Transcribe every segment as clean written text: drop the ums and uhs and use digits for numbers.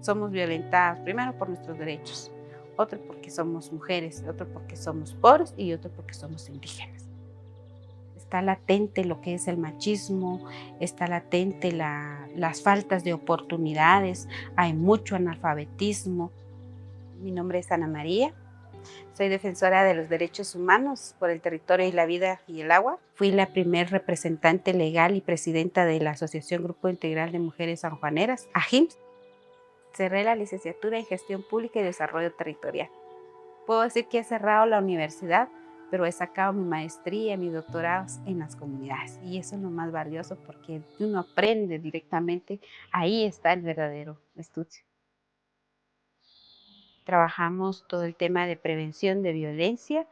somos violentadas, primero por nuestros derechos, otro porque somos mujeres, otro porque somos pobres y otro porque somos indígenas. Está latente lo que es el machismo, está latente las faltas de oportunidades, hay mucho analfabetismo. Mi nombre es Ana María, soy defensora de los derechos humanos por el territorio y la vida y el agua. Fui la primer representante legal y presidenta de la Asociación Grupo Integral de Mujeres Sanjuaneras, AGIMS. Cerré la licenciatura en Gestión Pública y Desarrollo Territorial. Puedo decir que he cerrado la universidad, pero he sacado mi maestría, mis doctorados en las comunidades. Y eso es lo más valioso porque uno aprende directamente, ahí está el verdadero estudio. Trabajamos todo el tema de prevención de violencia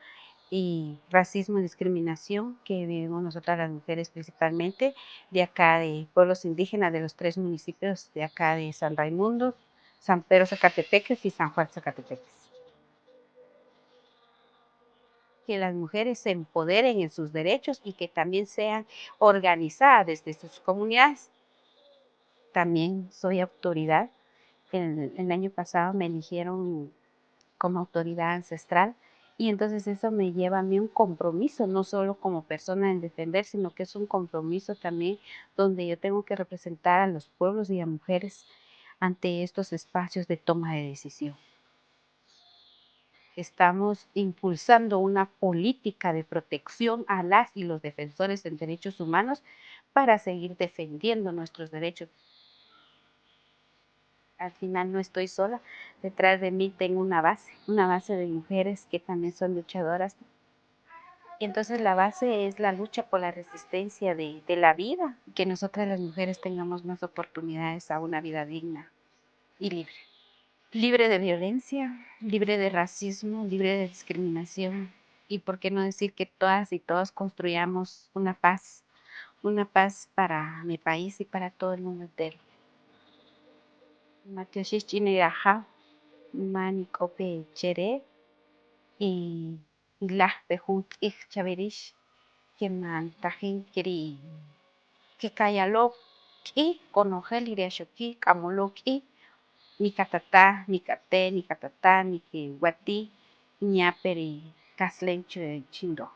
y racismo y discriminación que vivimos nosotras las mujeres principalmente de acá de pueblos indígenas de los 3 municipios de acá de San Raimundo, San Pedro Zacatepeques y San Juan Zacatepeques. Que las mujeres se empoderen en sus derechos y que también sean organizadas desde sus comunidades. También soy autoridad. El año pasado me eligieron como autoridad ancestral y entonces eso me lleva a mí un compromiso, no solo como persona en defender, sino que es un compromiso también donde yo tengo que representar a los pueblos y a mujeres ante estos espacios de toma de decisión. Estamos impulsando una política de protección a las y los defensores de derechos humanos para seguir defendiendo nuestros derechos. Al final no estoy sola, detrás de mí tengo una base de mujeres que también son luchadoras. Y entonces la base es la lucha por la resistencia de la vida, que nosotras las mujeres tengamos más oportunidades a una vida digna y libre. Libre de violencia, libre de racismo, libre de discriminación. Y por qué no decir que todas y todos construyamos una paz para mi país y para todo el mundo entero. Matioshichiniraja, manikope chere, y la pejut ich chavirish, que man tajin kiri, que kayalok, y conogel iriashoki, kamolok, y ni catatá, ni caté, ni catatá, ni que guatí, ñaperi, caslencho chindo.